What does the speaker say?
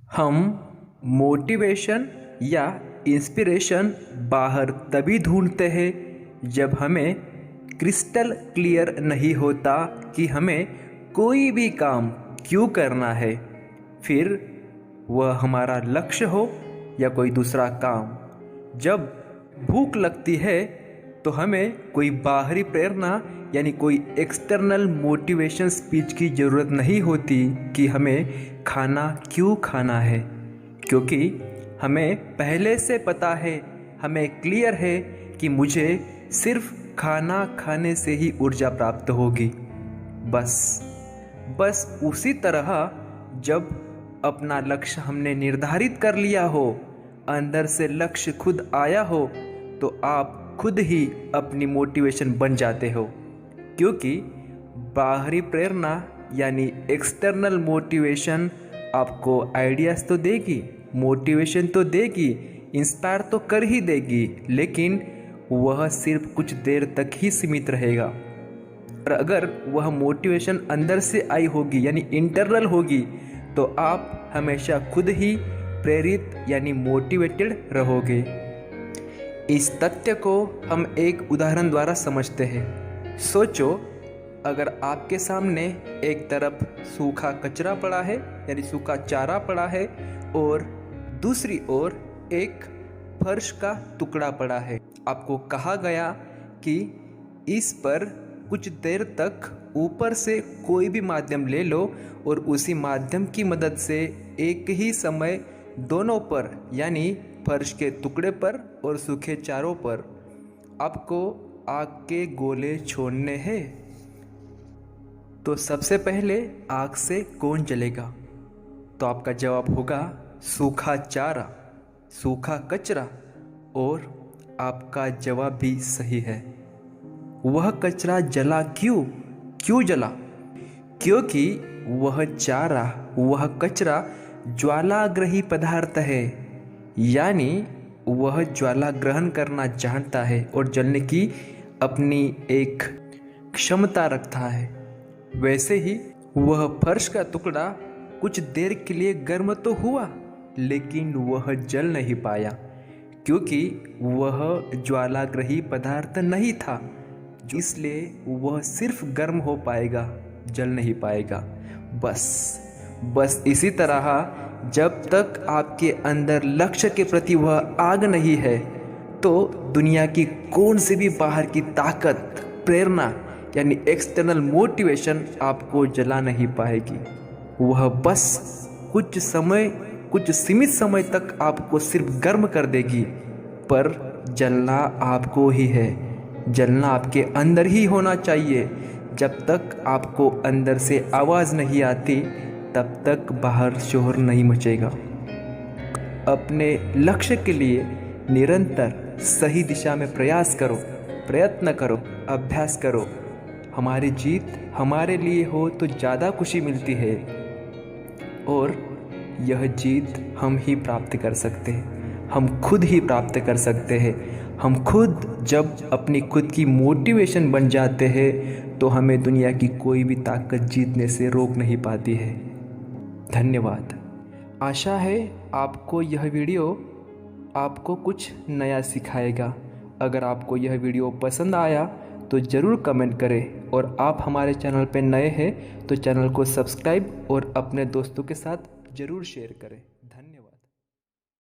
हम मोटिवेशन या इंस्पिरेशन बाहर तभी ढूंढते हैं जब हमें क्रिस्टल क्लियर नहीं होता कि हमें कोई भी काम क्यों करना है, फिर वह हमारा लक्ष्य हो या कोई दूसरा काम। जब भूख लगती है तो हमें कोई बाहरी प्रेरणा यानी कोई एक्सटर्नल मोटिवेशन स्पीच की ज़रूरत नहीं होती कि हमें खाना क्यों खाना है, क्योंकि हमें पहले से पता है, हमें क्लियर है कि मुझे सिर्फ खाना खाने से ही ऊर्जा प्राप्त होगी। बस उसी तरह जब अपना लक्ष्य हमने निर्धारित कर लिया हो, अंदर से लक्ष्य खुद आया हो, तो आप खुद ही अपनी मोटिवेशन बन जाते हो, क्योंकि बाहरी प्रेरणा यानी एक्सटर्नल मोटिवेशन आपको आइडियाज़ तो देगी, मोटिवेशन तो देगी, इंस्पायर तो कर ही देगी, लेकिन वह सिर्फ कुछ देर तक ही सीमित रहेगा। और अगर वह मोटिवेशन अंदर से आई होगी यानी इंटरनल होगी, तो आप हमेशा खुद ही प्रेरित यानी मोटिवेटेड रहोगे। इस तथ्य को हम एक उदाहरण द्वारा समझते हैं। सोचो, अगर आपके सामने एक तरफ सूखा कचरा पड़ा है यानी सूखा चारा पड़ा है और दूसरी ओर एक फर्श का टुकड़ा पड़ा है। आपको कहा गया कि इस पर कुछ देर तक ऊपर से कोई भी माध्यम ले लो और उसी माध्यम की मदद से एक ही समय दोनों पर यानी फर्श के टुकड़े पर और सूखे चारों पर आपको आग के गोले छोड़ने हैं। तो सबसे पहले आग से कौन जलेगा? तो आपका जवाब होगा सूखा चारा, सूखा कचरा। और आपका जवाब भी सही है। वह कचरा जला क्यों जला? क्योंकि वह चारा, वह कचरा ज्वालाग्रही पदार्थ है, यानी वह ज्वाला ग्रहण करना जानता है और जलने की अपनी एक क्षमता रखता है। वैसे ही वह फर्श का टुकड़ा कुछ देर के लिए गर्म तो हुआ, लेकिन वह जल नहीं पाया, क्योंकि वह ज्वालाग्रही पदार्थ नहीं था, इसलिए वह सिर्फ गर्म हो पाएगा, जल नहीं पाएगा। बस इसी तरह जब तक आपके अंदर लक्ष्य के प्रति वह आग नहीं है, तो दुनिया की कौन सी भी बाहर की ताकत, प्रेरणा यानी एक्सटर्नल मोटिवेशन आपको जला नहीं पाएगी। वह बस कुछ सीमित समय तक आपको सिर्फ गर्म कर देगी, पर जलना आपको ही है। जलना आपके अंदर ही होना चाहिए। जब तक आपको अंदर से आवाज़ नहीं आती, तब तक बाहर शोर नहीं मचेगा। अपने लक्ष्य के लिए निरंतर सही दिशा में प्रयास करो, प्रयत्न करो, अभ्यास करो। हमारी जीत हमारे लिए हो तो ज़्यादा खुशी मिलती है, और यह जीत हम ही प्राप्त कर सकते हैं, हम खुद ही प्राप्त कर सकते हैं। हम खुद जब अपनी खुद की मोटिवेशन बन जाते हैं, तो हमें दुनिया की कोई भी ताकत जीतने से रोक नहीं पाती है। धन्यवाद। आशा है आपको यह वीडियो आपको कुछ नया सिखाएगा। अगर आपको यह वीडियो पसंद आया तो ज़रूर कमेंट करें, और आप हमारे चैनल पर नए हैं तो चैनल को सब्सक्राइब और अपने दोस्तों के साथ ज़रूर शेयर करें। धन्यवाद।